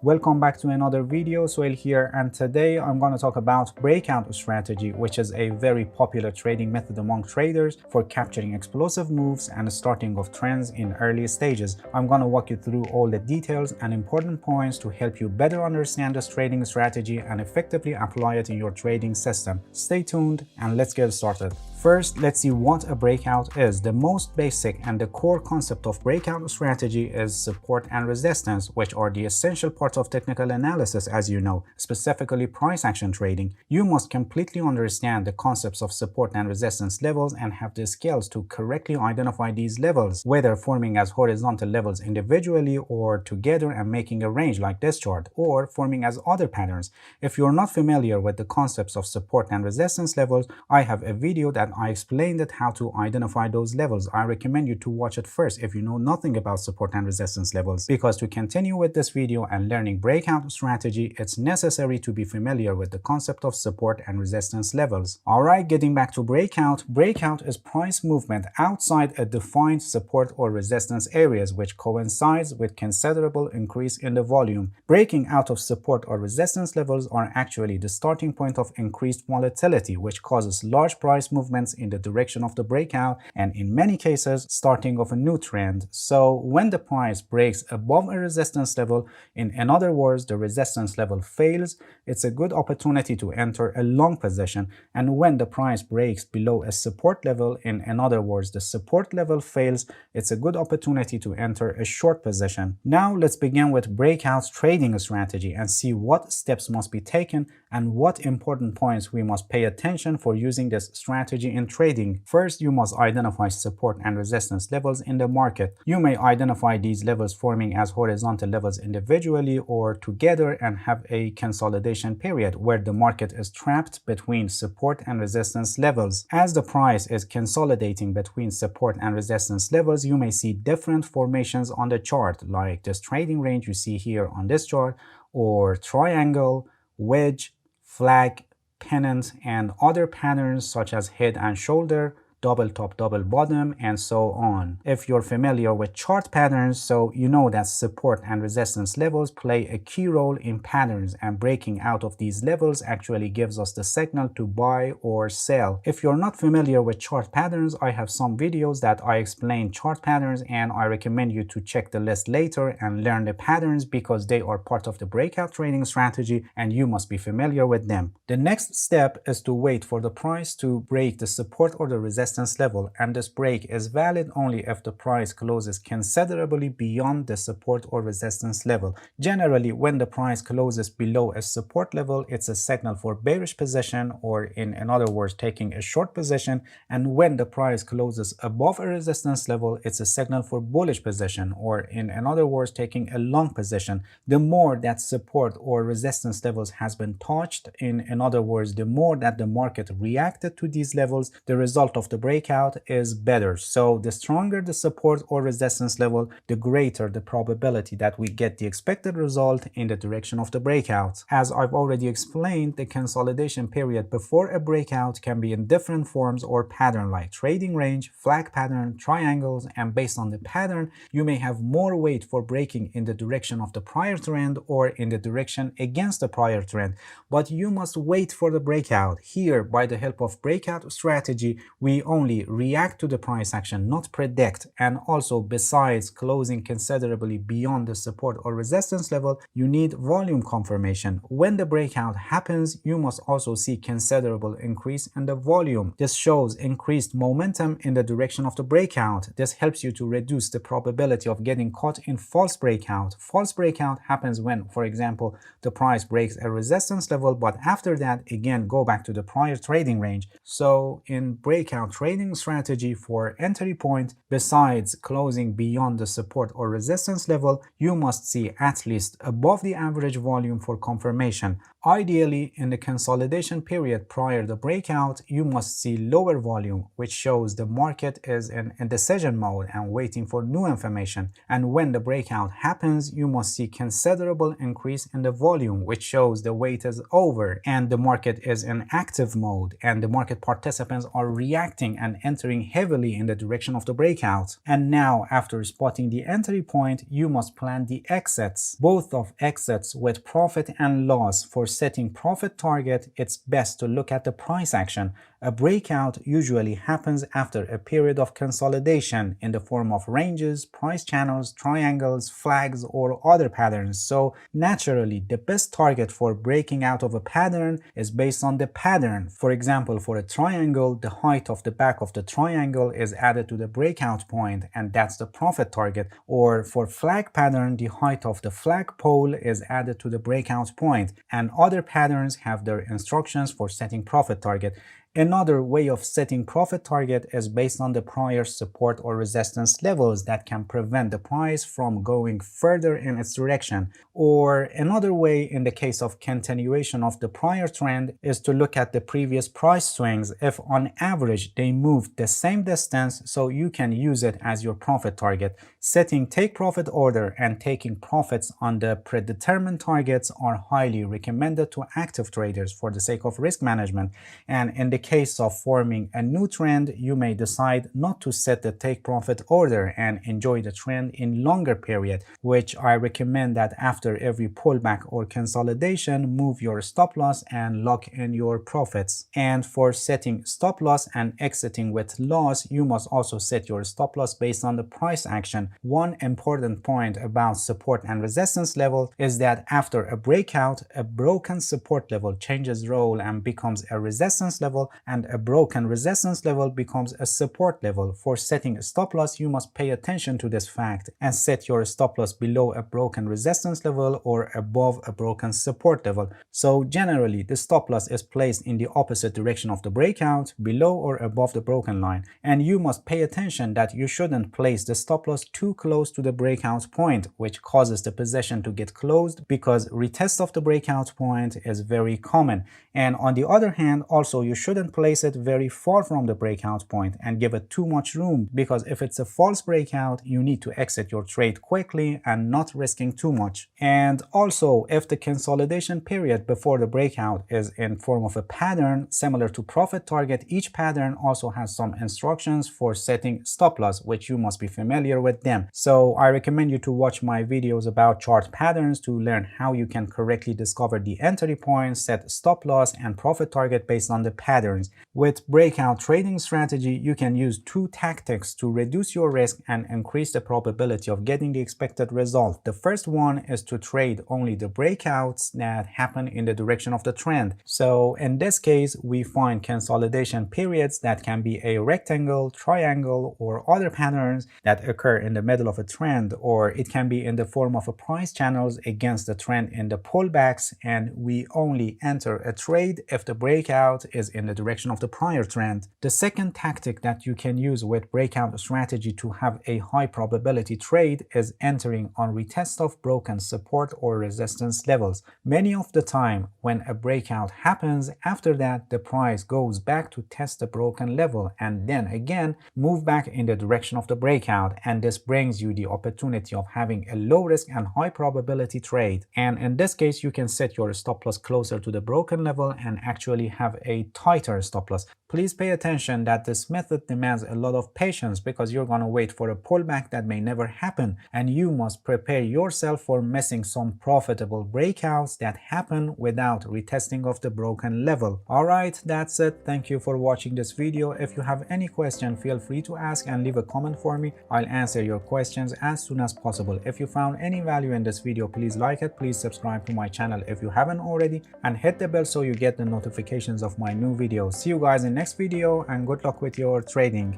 Welcome back to another video. Sohail here, and today I'm going to talk about breakout strategy, which is a very popular trading method among traders for capturing explosive moves and starting of trends in early stages. I'm going to walk you through all the details and important points to help you better understand this trading strategy and effectively apply it in your trading system. Stay tuned and let's get started. First, let's see what a breakout is. The most basic and the core concept of breakout strategy is support and resistance, which are the essential parts of technical analysis, as you know, specifically price action trading. You must completely understand the concepts of support and resistance levels and have the skills to correctly identify these levels, whether forming as horizontal levels individually or together and making a range like this chart, or forming as other patterns. If you're not familiar with the concepts of support and resistance levels, I have a video that I explained how to identify those levels. I recommend you to watch it first if you know nothing about support and resistance levels, because to continue with this video and learning breakout strategy, it's necessary to be familiar with the concept of support and resistance levels. Alright, getting back to breakout. Breakout is price movement outside a defined support or resistance areas, which coincides with considerable increase in the volume. Breaking out of support or resistance levels are actually the starting point of increased volatility, which causes large price movements in the direction of the breakout, and in many cases starting of a new trend. So when the price breaks above a resistance level, in other words the resistance level fails, it's a good opportunity to enter a long position. And when the price breaks below a support level, in other words the support level fails, it's a good opportunity to enter a short position. Now let's begin with breakout trading strategy and see what steps must be taken and what important points we must pay attention for using this strategy in trading. First, you must identify support and resistance levels in the market. You may identify these levels forming as horizontal levels individually or together and have a consolidation period where the market is trapped between support and resistance levels. As the price is consolidating between support and resistance levels, you may see different formations on the chart, like this trading range you see here on this chart, or triangle, wedge, flag, pennant, and other patterns such as head and shoulder, double top, double bottom, and so on. If you're familiar with chart patterns, so you know that support and resistance levels play a key role in patterns, and breaking out of these levels actually gives us the signal to buy or sell. If you're not familiar with chart patterns, I have some videos that I explain chart patterns, and I recommend you to check the list later and learn the patterns because they are part of the breakout trading strategy and you must be familiar with them. The next step is to wait for the price to break the support or the resistance level, and this break is valid only if the price closes considerably beyond the support or resistance level. Generally, when the price closes below a support level, it's a signal for bearish position, or in other words taking a short position, and when the price closes above a resistance level, it's a signal for bullish position, or in other words taking a long position. The more that support or resistance levels has been touched, in other words the more that the market reacted to these levels, the result of the breakout is better. So the stronger the support or resistance level, the greater the probability that we get the expected result in the direction of the breakout. As I've already explained, the consolidation period before a breakout can be in different forms or pattern, like trading range, flag pattern, triangles, and based on the pattern you may have more weight for breaking in the direction of the prior trend or in the direction against the prior trend, but you must wait for the breakout. Here, by the help of breakout strategy, we only react to the price action, not predict. And also, besides closing considerably beyond the support or resistance level, you need volume confirmation. When the breakout happens, you must also see considerable increase in the volume. This shows increased momentum in the direction of the breakout. This helps you to reduce the probability of getting caught in false breakout. False breakout happens when, for example, the price breaks a resistance level, but after that again go back to the prior trading range. So in breakout trading strategy, for entry point, besides closing beyond the support or resistance level, you must see at least above the average volume for confirmation. Ideally, in the consolidation period prior to the breakout, you must see lower volume, which shows the market is in indecision mode and waiting for new information. And when the breakout happens, you must see considerable increase in the volume, which shows the wait is over and the market is in active mode and the market participants are reacting buying and entering heavily in the direction of the breakout. And now, after spotting the entry point, you must plan the exits. Both of exits with profit and loss. For setting profit target, it's best to look at the price action. A breakout usually happens after a period of consolidation in the form of ranges, price channels, triangles, flags, or other patterns. So naturally, the best target for breaking out of a pattern is based on the pattern. For example, for a triangle, the height of the back of the triangle is added to the breakout point, and that's the profit target. Or for flag pattern, the height of the flag pole is added to the breakout point, and other patterns have their instructions for setting profit target. Another way of setting profit target is based on the prior support or resistance levels that can prevent the price from going further in its direction. Or another way, in the case of continuation of the prior trend, is to look at the previous price swings. If on average they moved the same distance, so you can use it as your profit target. Setting take profit order and taking profits on the predetermined targets are highly recommended to active traders for the sake of risk management. And in the case of forming a new trend, you may decide not to set the take profit order and enjoy the trend in longer period, which I recommend that after every pullback or consolidation, move your stop loss and lock in your profits. And for setting stop loss and exiting with loss, you must also set your stop loss based on the price action. One important point about support and resistance level is that after a breakout, a broken support level changes role and becomes a resistance level, and a broken resistance level becomes a support level. For setting a stop loss, you must pay attention to this fact and set your stop loss below a broken resistance level or above a broken support level. So generally, the stop loss is placed in the opposite direction of the breakout, below or above the broken line. And you must pay attention that you shouldn't place the stop loss too close to the breakout point, which causes the position to get closed, because retest of the breakout point is very common. And on the other hand, also you shouldn't place it very far from the breakout point and give it too much room, because if it's a false breakout, you need to exit your trade quickly and not risking too much. And also, if the consolidation period before the breakout is in form of a pattern similar to profit target, each pattern also has some instructions for setting stop loss, which you must be familiar with them. So I recommend you to watch my videos about chart patterns to learn how you can correctly discover the entry points, set stop loss and profit target based on the patterns. With breakout trading strategy, you can use two tactics to reduce your risk and increase the probability of getting the expected result. The first one is to trade only the breakouts that happen in the direction of the trend. So in this case, we find consolidation periods that can be a rectangle, triangle, or other patterns that occur in the middle of a trend, or it can be in the form of a price channels against the trend in the pullbacks, and we only enter a trade if the breakout is in the direction of the prior trend. The second tactic that you can use with breakout strategy to have a high probability trade is entering on retest of broken support or resistance levels. Many of the time when a breakout happens, after that the price goes back to test the broken level and then again move back in the direction of the breakout, and this brings you the opportunity of having a low risk and high probability trade. And in this case, you can set your stop loss closer to the broken level and actually have a tighter stop loss. Please pay attention that this method demands a lot of patience, because you're going to wait for a pullback that may never happen, and you must prepare yourself for missing some profitable breakouts that happen without retesting of the broken level. Alright, that's it. Thank you for watching this video. If you have any question, feel free to ask and leave a comment for me. I'll answer your questions as soon as possible. If you found any value in this video, please like it, please subscribe to my channel if you haven't already, and hit the bell so you get the notifications of my new videos. See you guys in next video, and good luck with your trading.